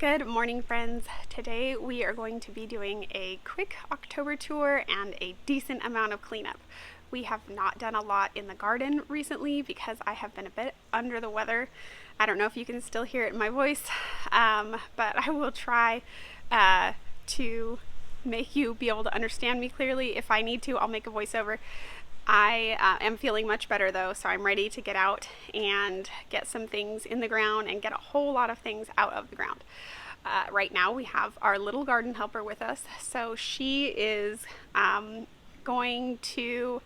Good morning, friends. Today we are going to be doing a quick October tour and a decent amount of cleanup. We have not done a lot in the garden recently because I have been a bit under the weather. I don't know if you can still hear it in my voice, but I will try to make you be able to understand me clearly. If I need to, I'll make a voiceover. I am feeling much better though, so I'm ready to get out and get some things in the ground and get a whole lot of things out of the ground. Right now we have our little garden helper with us, so she is going to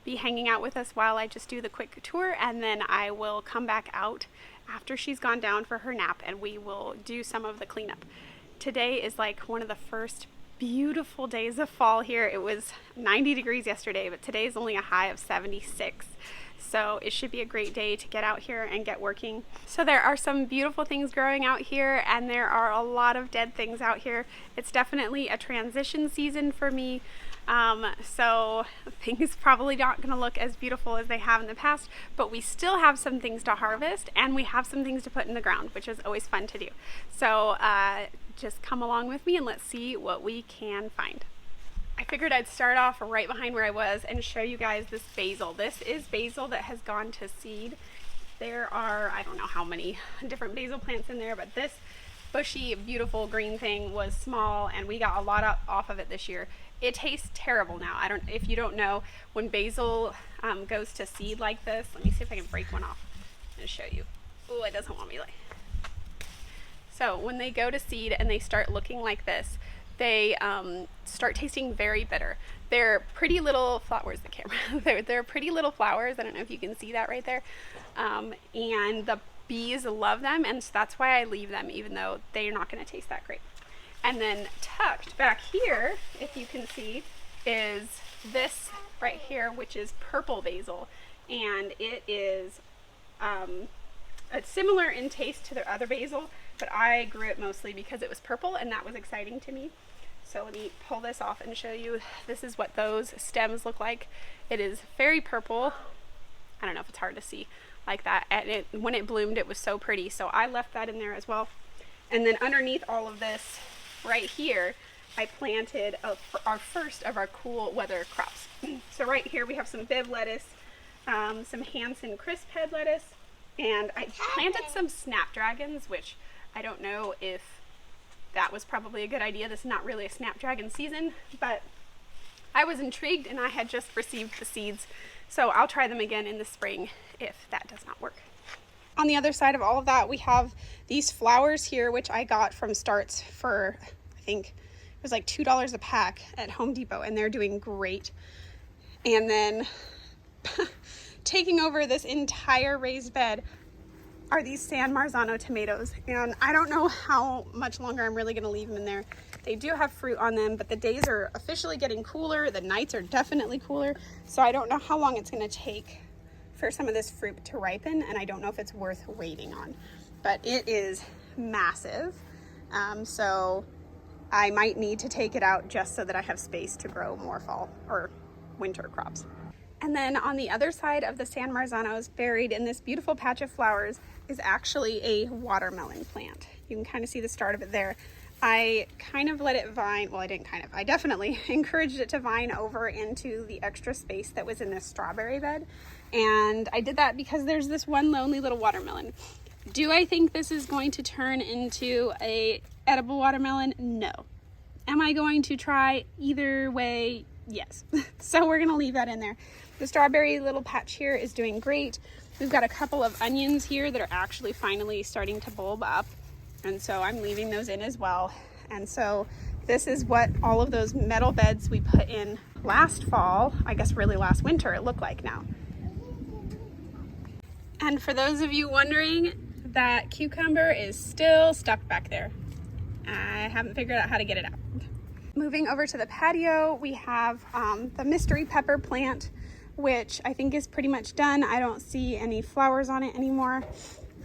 be hanging out with us while I just do the quick tour, and then I will come back out after she's gone down for her nap and we will do some of the cleanup. Today is like one of the first beautiful days of fall here. It was 90 degrees yesterday, but today is only a high of 76. So it should be a great day to get out here and get working. So there are some beautiful things growing out here and there are a lot of dead things out here. It's definitely a transition season for me. So things probably not going to look as beautiful as they have in the past, but we still have some things to harvest and we have some things to put in the ground, which is always fun to do. So just come along with me and let's see what we can find. I figured I'd start off right behind where I was and show you guys this basil. This is basil that has gone to seed. There are, I don't know how many different basil plants in there, but this bushy, beautiful green thing was small and we got a lot off of it this year. It tastes terrible now. If you don't know, when basil goes to seed like this, let me see if I can break one off and show you. Oh, it doesn't want me like. So when they go to seed and they start looking like this, they start tasting very bitter. They're pretty little flowers, the camera. They're pretty little flowers. I don't know if you can see that right there. And the bees love them, and so that's why I leave them, even though they're not going to taste that great. And then tucked back here, if you can see, is this right here, which is purple basil. And it is it's similar in taste to the other basil, but I grew it mostly because it was purple and that was exciting to me. So let me pull this off and show you. This is what those stems look like. It is very purple. I don't know if it's hard to see like that. And when it bloomed, it was so pretty. So I left that in there as well. And then underneath all of this right here, I planted our first of our cool weather crops. So right here we have some Viv lettuce, some Hanson crisp head lettuce, and I planted some snapdragons, which I don't know if that was probably a good idea. This is not really a snapdragon season, but I was intrigued and I had just received the seeds. So I'll try them again in the spring if that does not work. On the other side of all of that, we have these flowers here, which I got from Starts for, I think it was like $2 a pack at Home Depot, and they're doing great. And then taking over this entire raised bed are these San Marzano tomatoes, and I don't know how much longer I'm really going to leave them in there. They do have fruit on them, but the days are officially getting cooler. The nights are definitely cooler, so I don't know how long it's going to take for some of this fruit to ripen, and I don't know if it's worth waiting on, but it is massive. So I might need to take it out just so that I have space to grow more fall or winter crops. And then on the other side of the San Marzanos, buried in this beautiful patch of flowers, is actually a watermelon plant. You can kind of see the start of it there. I kind of let it vine, well, I definitely encouraged it to vine over into the extra space that was in this strawberry bed. And I did that because there's this one lonely little watermelon. Do I think this is going to turn into a edible watermelon? No. Am I going to try either way? Yes. So we're gonna leave that in there. The strawberry little patch here is doing great. We've got a couple of onions here that are actually finally starting to bulb up, and so I'm leaving those in as well. And so this is what all of those metal beds we put in last fall, I guess really last winter, it looked like now. And for those of you wondering, that cucumber is still stuck back there. I haven't figured out how to get it out. Moving over to the patio, we have the mystery pepper plant, which I think is pretty much done. I don't see any flowers on it anymore.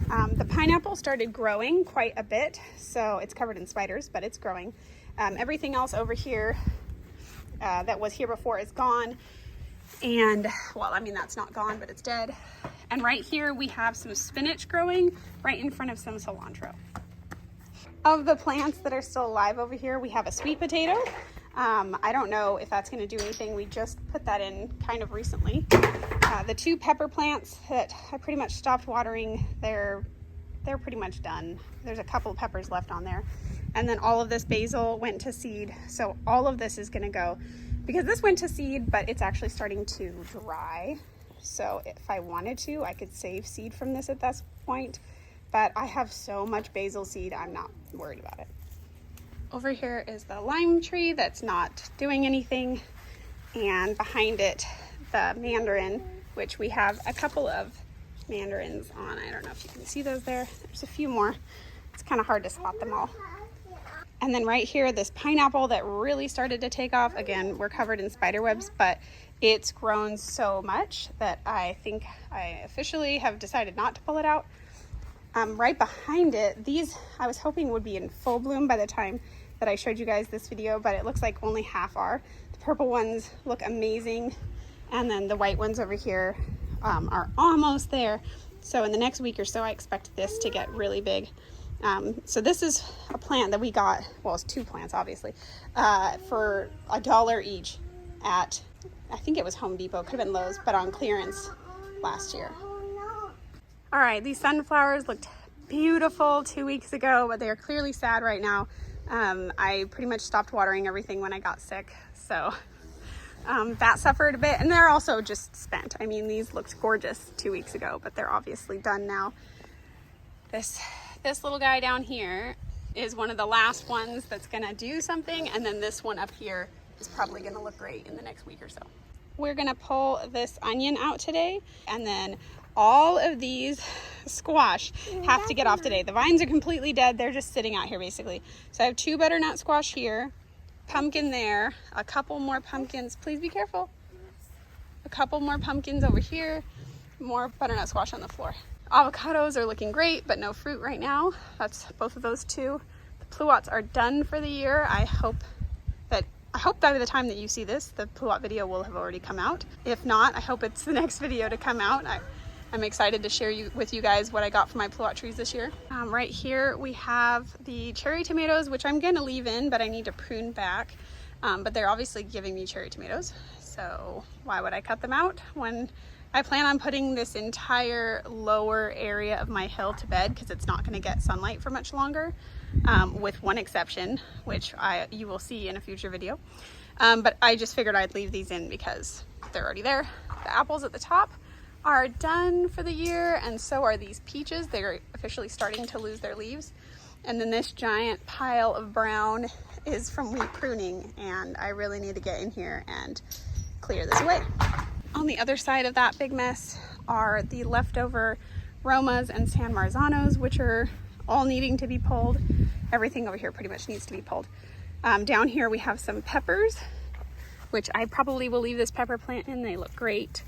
The pineapple started growing quite a bit, so it's covered in spiders, but it's growing. Everything else over here that was here before is gone. And, well, I mean, that's not gone, but it's dead. And right here we have some spinach growing right in front of some cilantro. Of the plants that are still alive over here, we have a sweet potato. I don't know if that's going to do anything. We just put that in kind of recently. The 2 pepper plants that I pretty much stopped watering, they're pretty much done. There's a couple of peppers left on there. And then all of this basil went to seed. So all of this is going to go, because this went to seed, but it's actually starting to dry. So if I wanted to, I could save seed from this at this point. But I have so much basil seed, I'm not worried about it. Over here is the lime tree that's not doing anything. And behind it, the mandarin, which we have a couple of mandarins on. I don't know if you can see those there. There's a few more. It's kind of hard to spot them all. And then right here, this pineapple that really started to take off. Again, we're covered in spider webs, but it's grown so much that I think I officially have decided not to pull it out. Right behind it, these I was hoping would be in full bloom by the time that I showed you guys this video, but it looks like only half are. The purple ones look amazing, and then the white ones over here are almost there. So in the next week or so, I expect this to get really big. So this is a plant that we got, well, it's 2 plants obviously, for $1 each at, I think it was Home Depot, could have been Lowe's, but on clearance last year. All right, these sunflowers looked beautiful 2 weeks ago, but they are clearly sad right now. I pretty much stopped watering everything when I got sick, so that suffered a bit, and they're also just spent. I mean, these looked gorgeous 2 weeks ago, but they're obviously done now. This little guy down here is one of the last ones that's gonna do something, and then this one up here is probably gonna look great in the next week or so. We're gonna pull this onion out today, and then all of these squash have to get off today. The vines are completely dead. They're just sitting out here basically. So I have 2 butternut squash here, pumpkin there, a couple more pumpkins. Please be careful. A couple more pumpkins over here, more butternut squash on the floor. Avocados are looking great, but no fruit right now. That's both of those 2. The pluots are done for the year. I hope by the time that you see this, the pluot video will have already come out. If not, I hope it's the next video to come out. I'm excited to share with you guys what I got for my pluot trees this year. Right here we have the cherry tomatoes, which I'm gonna leave in, but I need to prune back. But they're obviously giving me cherry tomatoes. So why would I cut them out when I plan on putting this entire lower area of my hill to bed, because it's not gonna get sunlight for much longer, with one exception, which you will see in a future video. But I just figured I'd leave these in because they're already there. The apples at the top are done for the year, and so are these peaches. They're officially starting to lose their leaves. And then this giant pile of brown is from wheat pruning, and I really need to get in here and clear this away. On the other side of that big mess are the leftover Romas and San Marzanos, which are all needing to be pulled. Everything over here pretty much needs to be pulled. Down here we have some peppers, which I probably will leave this pepper plant in. They look great.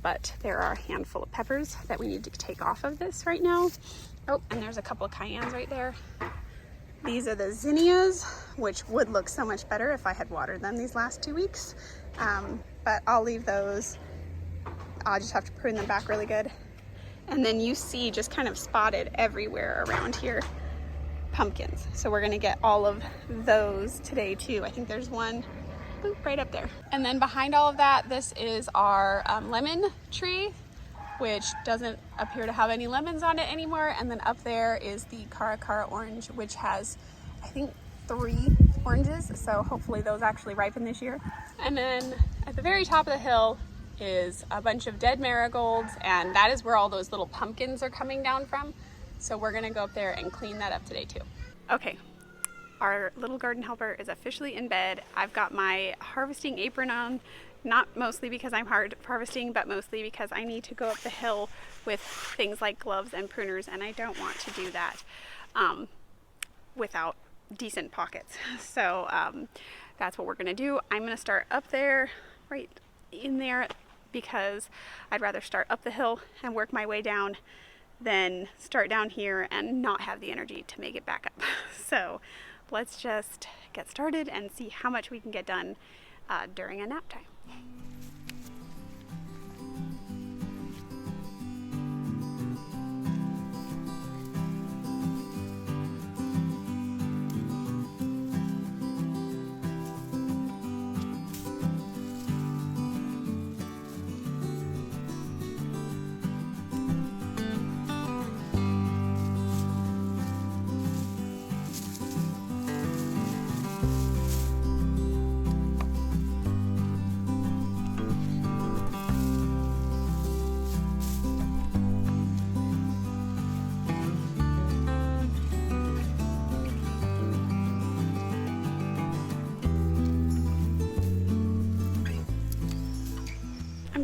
But there are a handful of peppers that we need to take off of this right now. Oh, and there's a couple of cayennes right there. These are the zinnias, which would look so much better if I had watered them these last 2 weeks. But I'll leave those. I'll just have to prune them back really good. And then you see just kind of spotted everywhere around here, pumpkins. So we're gonna get all of those today too. I think there's one right up there. And then behind all of that, this is our lemon tree, which doesn't appear to have any lemons on it anymore. And then up there is the Cara Cara orange, which has, I think, 3 oranges. So hopefully those actually ripen this year. And then at the very top of the hill is a bunch of dead marigolds, and that is where all those little pumpkins are coming down from. So we're gonna go up there and clean that up today too. Okay. Our little garden helper is officially in bed. I've got my harvesting apron on, not mostly because I'm harvesting, but mostly because I need to go up the hill with things like gloves and pruners, and I don't want to do that without decent pockets. So that's what we're gonna do. I'm gonna start up there, right in there, because I'd rather start up the hill and work my way down than start down here and not have the energy to make it back up. So let's just get started and see how much we can get done during a nap time.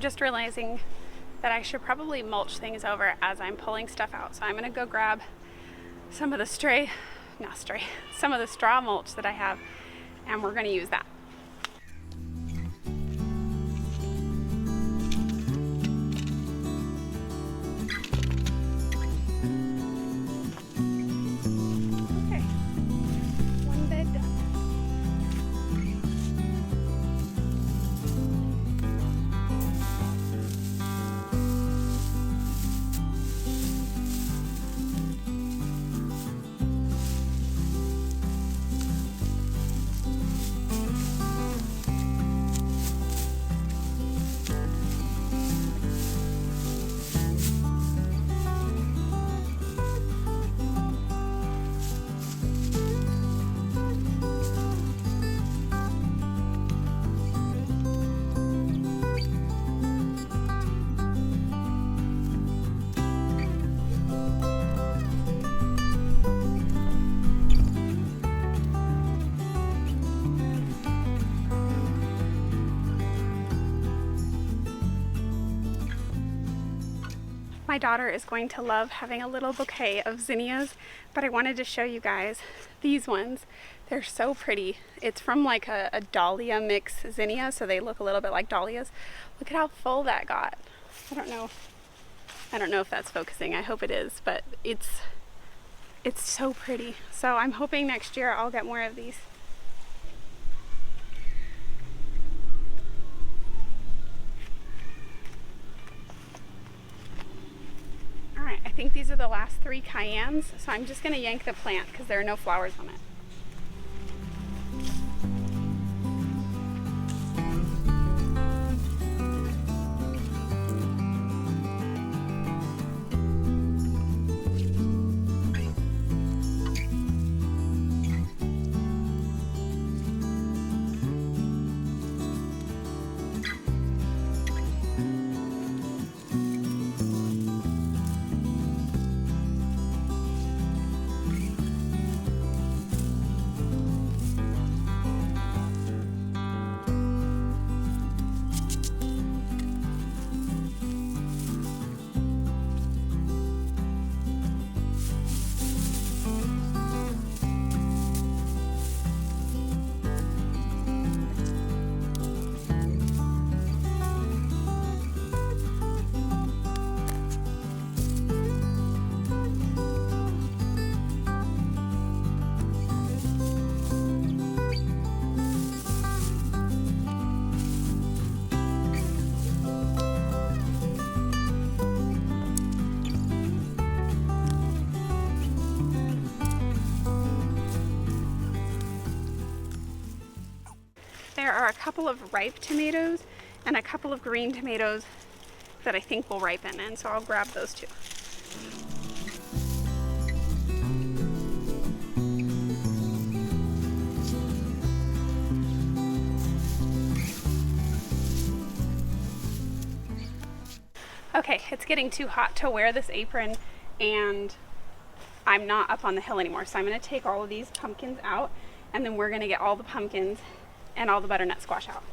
just realizing that I should probably mulch things over as I'm pulling stuff out. So I'm gonna go grab some of the some of the straw mulch that I have, and we're gonna use that. Okay, one bed done. My daughter is going to love having a little bouquet of zinnias, but I wanted to show you guys these ones. They're so pretty. It's from like a dahlia mix zinnia, so they look a little bit like dahlias. Look at how full that got. I don't know if that's focusing. I hope it is, but it's so pretty. So I'm hoping next year I'll get more of these. Alright, I think these are the last 3 cayennes, so I'm just going to yank the plant because there are no flowers on it. There are a couple of ripe tomatoes and a couple of green tomatoes that I think will ripen, and so I'll grab those too. Okay, it's getting too hot to wear this apron, and I'm not up on the hill anymore, so I'm going to take all of these pumpkins out, and then we're going to get all the pumpkins and all the butternut squash out.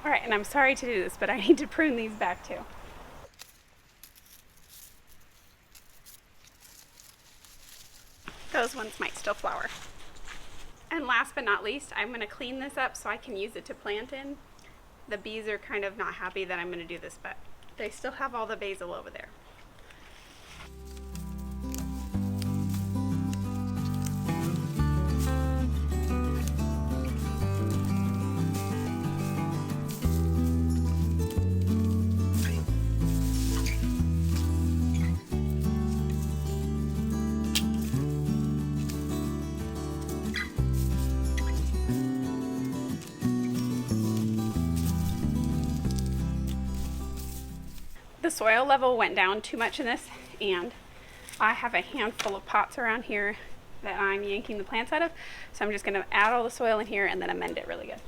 Alright, and I'm sorry to do this, but I need to prune these back too. Those those ones might still flower. And last but not least, I'm going to clean this up so I can use it to plant in. The bees are kind of not happy that I'm going to do this, but they still have all the basil over there. The soil level went down too much in this, and I have a handful of pots around here that I'm yanking the plants out of, so I'm just going to add all the soil in here and then amend it really good.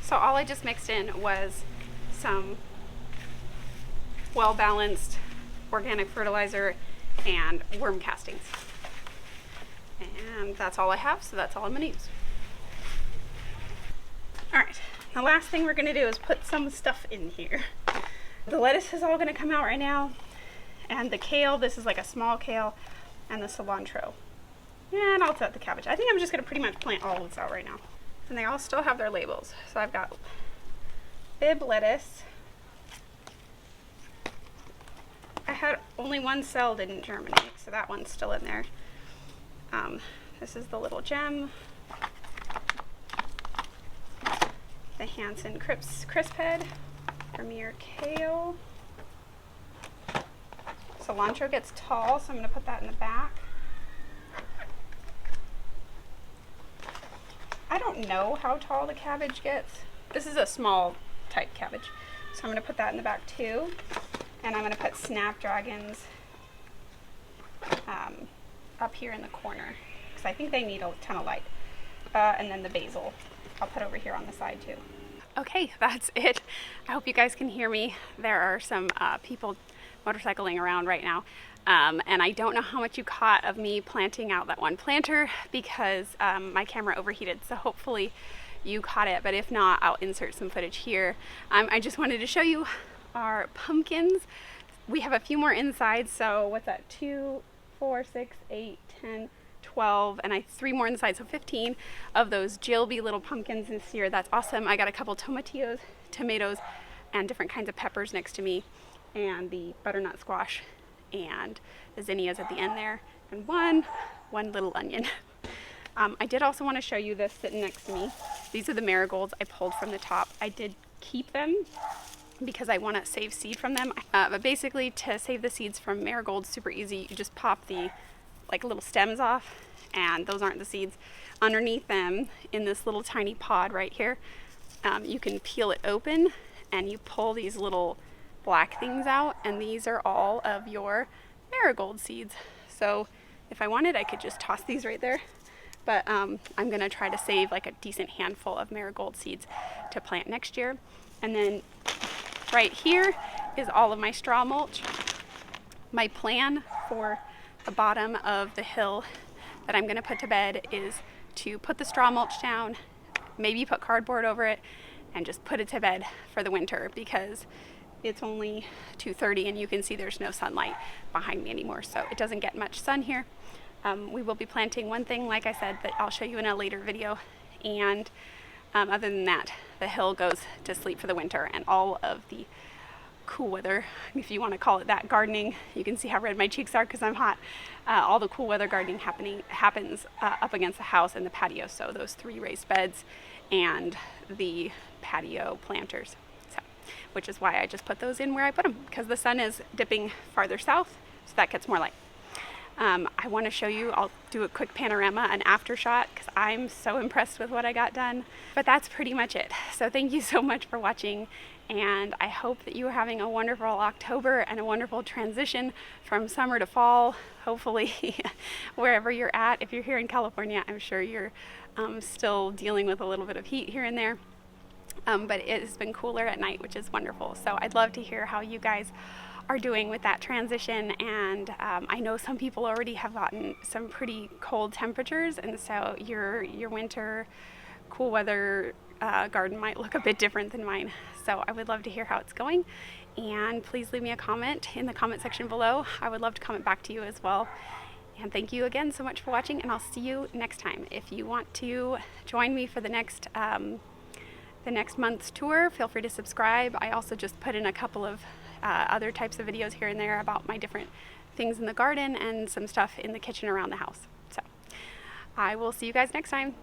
So all I just mixed in was some well-balanced organic fertilizer and worm castings. And that's all I have, so that's all I'm gonna use. All right, the last thing we're gonna do is put some stuff in here. The lettuce is all gonna come out right now, and the kale, this is like a small kale, and the cilantro. And I'll set the cabbage. I think I'm just gonna pretty much plant all of this out right now. And they all still have their labels. So I've got bib lettuce. I had only one cell didn't germinate, so that one's still in there. This is the little gem. The Hansen crisp head, Premier kale. Cilantro gets tall, so I'm going to put that in the back. I don't know how tall the cabbage gets. This is a small type cabbage, so I'm going to put that in the back too. And I'm going to put snapdragons up here in the corner because I think they need a ton of light. And then the basil I'll put over here on the side too. Okay, that's it. I hope you guys can hear me. There are some people motorcycling around right now. And I don't know how much you caught of me planting out that one planter because my camera overheated, so hopefully you caught it, but if not, I'll insert some footage here. I just wanted to show you our pumpkins. We have a few more inside, so what's that, 2, 4, 6, 8, 10, 12, and 3 more inside, so 15 of those Jilby little pumpkins this year. That's awesome. I got a couple tomatillos, tomatoes, and different kinds of peppers next to me, and the butternut squash and the zinnias at the end there, and one little onion. I did also want to show you this sitting next to me. These are the marigolds I pulled from the top. I did keep them because I want to save seed from them. But basically, to save the seeds from marigolds, super easy. You just pop the little stems off, and those aren't the seeds. Underneath them, in this little tiny pod right here, you can peel it open, and you pull these little black things out, and these are all of your marigold seeds. So if I wanted, I could just toss these right there, but I'm gonna try to save like a decent handful of marigold seeds to plant next year. And then right here is all of my straw mulch. My plan for the bottom of the hill that I'm gonna put to bed is to put the straw mulch down, maybe put cardboard over it, and just put it to bed for the winter because it's only 2:30 and you can see there's no sunlight behind me anymore, so it doesn't get much sun here. We will be planting one thing, like I said, that I'll show you in a later video, and other than that, the hill goes to sleep for the winter, and all of the cool weather, if you want to call it that, gardening, you can see how red my cheeks are because I'm hot. All the cool weather gardening happens up against the house and the patio, so those 3 raised beds and the patio planters. Which is why I just put those in where I put them, because the sun is dipping farther south, so that gets more light. I want to show you, I'll do a quick panorama, an after shot, because I'm so impressed with what I got done. But that's pretty much it. So thank you so much for watching, and I hope that you are having a wonderful October and a wonderful transition from summer to fall. Hopefully, wherever you're at. If you're here in California, I'm sure you're still dealing with a little bit of heat here and there. But it has been cooler at night, which is wonderful. So I'd love to hear how you guys are doing with that transition, and I know some people already have gotten some pretty cold temperatures, and so your winter cool weather garden might look a bit different than mine. So I would love to hear how it's going, and please leave me a comment in the comment section below. I would love to comment back to you as well. And thank you again so much for watching, and I'll see you next time. If you want to join me for the next month's tour, feel free to subscribe. I also just put in a couple of other types of videos here and there about my different things in the garden and some stuff in the kitchen around the house. So I will see you guys next time.